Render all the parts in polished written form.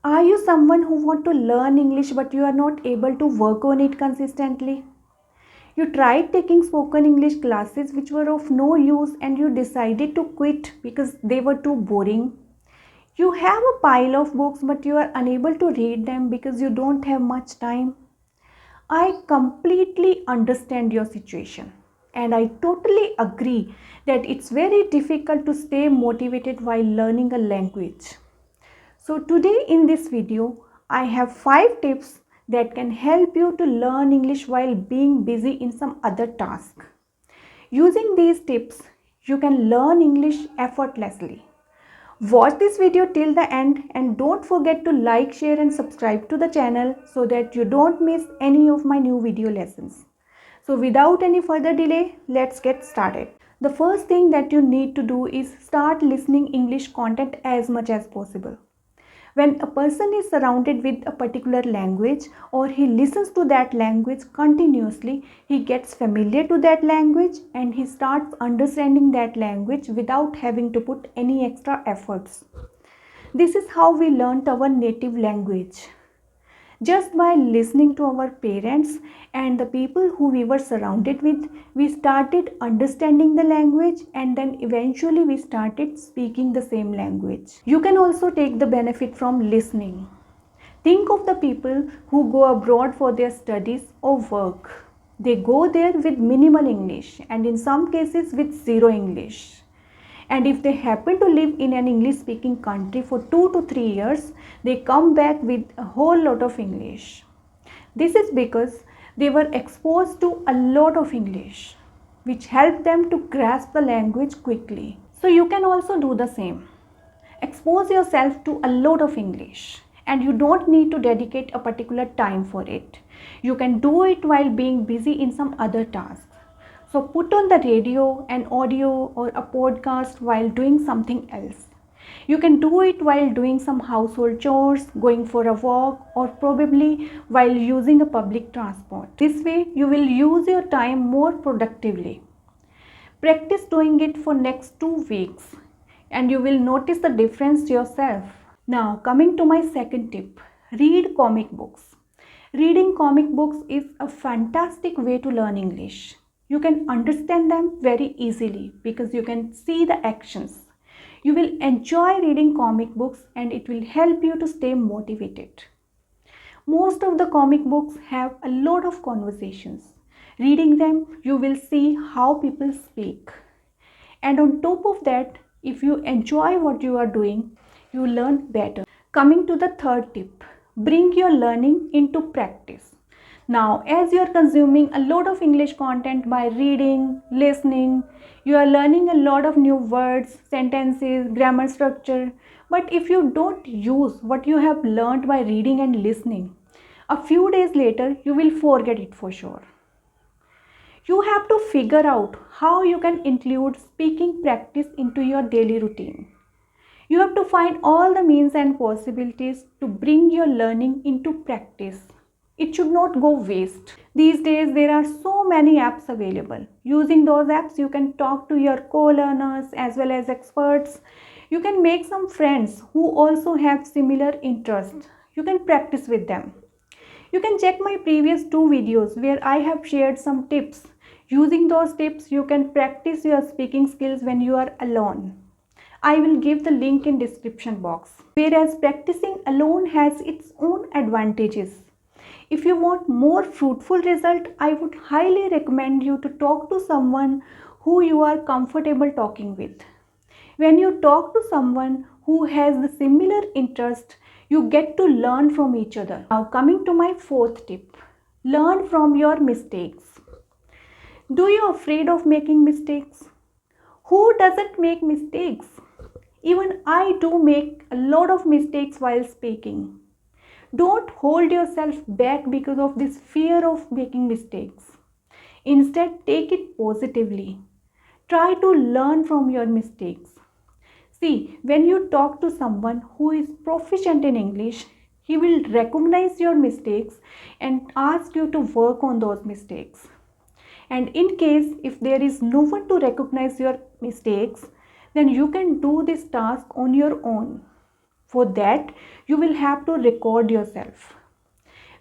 Are you someone who want to learn English but you are not able to work on it consistently? You tried taking spoken English classes which were of no use and you decided to quit because they were too boring. You have a pile of books but you are unable to read them because you don't have much time. I completely understand your situation and I totally agree that it's very difficult to stay motivated while learning a language. So today in this video, I have 5 tips that can help you to learn English while being busy in some other task. Using these tips, you can learn English effortlessly. Watch this video till the end and don't forget to like, share and subscribe to the channel so that you don't miss any of my new video lessons. So without any further delay, let's get started. The first thing that you need to do is start listening English content as much as possible. When a person is surrounded with a particular language or he listens to that language continuously, he gets familiar to that language and he starts understanding that language without having to put any extra efforts. This is how we learnt our native language. Just by listening to our parents and the people who we were surrounded with, we started understanding the language and then eventually we started speaking the same language. You can also take the benefit from listening. Think of the people who go abroad for their studies or work. They go there with minimal English and in some cases with zero English. And if they happen to live in an English speaking country for 2 to 3 years, they come back with a whole lot of English. This is because they were exposed to a lot of English, which helped them to grasp the language quickly. So you can also do the same. Expose yourself to a lot of English and you don't need to dedicate a particular time for it. You can do it while being busy in some other task. So put on the radio, an audio or a podcast while doing something else. You can do it while doing some household chores, going for a walk or probably while using a public transport. This way you will use your time more productively. Practice doing it for next 2 weeks and you will notice the difference yourself. Now coming to my second tip, read comic books. Reading comic books is a fantastic way to learn English. You can understand them very easily because you can see the actions. You will enjoy reading comic books and it will help you to stay motivated. Most of the comic books have a lot of conversations. Reading them, you will see how people speak. And on top of that, if you enjoy what you are doing, you learn better. Coming to the third tip, bring your learning into practice. Now, as you are consuming a lot of English content by reading, listening, you are learning a lot of new words, sentences, grammar structure. But if you don't use what you have learned by reading and listening, a few days later, you will forget it for sure. You have to figure out how you can include speaking practice into your daily routine. You have to find all the means and possibilities to bring your learning into practice. It should not go waste. These days there are so many apps available. Using those apps you can talk to your co-learners as well as experts. You can make some friends who also have similar interests. You can practice with them. You can check my previous 2 videos where I have shared some tips. Using those tips you can practice your speaking skills when you are alone. I will give the link in description box. Whereas practicing alone has its own advantages. If you want more fruitful result, I would highly recommend you to talk to someone who you are comfortable talking with. When you talk to someone who has the similar interest, you get to learn from each other. Now coming to my fourth tip, learn from your mistakes. Do you afraid of making mistakes? Who doesn't make mistakes? Even I do make a lot of mistakes while speaking. Don't hold yourself back because of this fear of making mistakes. Instead, take it positively. Try to learn from your mistakes. See, when you talk to someone who is proficient in English, he will recognize your mistakes and ask you to work on those mistakes. And in case if there is no one to recognize your mistakes, then you can do this task on your own. For that, you will have to record yourself.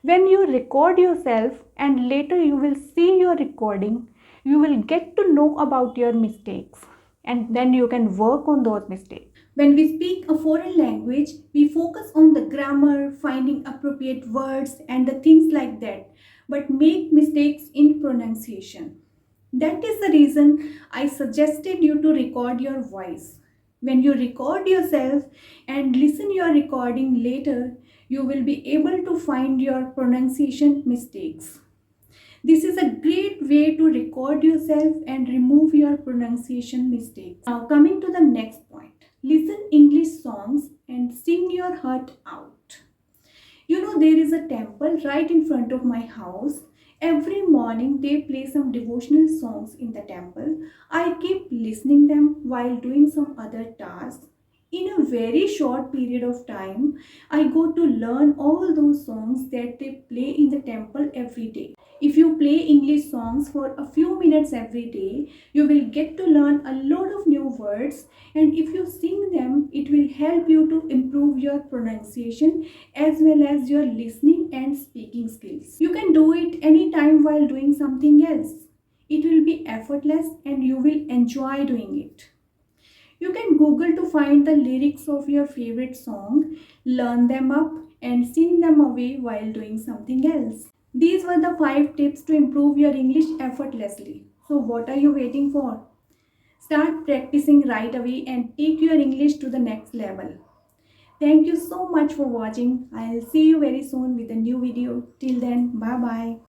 When you record yourself and later you will see your recording, you will get to know about your mistakes and then you can work on those mistakes. When we speak a foreign language, we focus on the grammar, finding appropriate words, and the things like that, but make mistakes in pronunciation. That is the reason I suggested you to record your voice. When you record yourself and listen your recording later, you will be able to find your pronunciation mistakes. This is a great way to record yourself and remove your pronunciation mistakes. Now coming to the next point. Listen English songs and sing your heart out. You know, there is a temple right in front of my house. Every morning they play some devotional songs in the temple. I keep listening them while doing some other tasks. In a very short period of time, I go to learn all those songs that they play in the temple every day. If you play English songs for a few minutes every day, you will get to learn a lot of new words, and if you sing them, it will help you to improve your pronunciation as well as your listening and speaking skills. You can do it anytime while doing something else. It will be effortless and you will enjoy doing it. You can Google to find the lyrics of your favorite song, learn them up, and sing them away while doing something else. These were the 5 tips to improve your English effortlessly. So, what are you waiting for? Start practicing right away and take your English to the next level. Thank you so much for watching. I'll see you very soon with a new video. Till then, bye bye.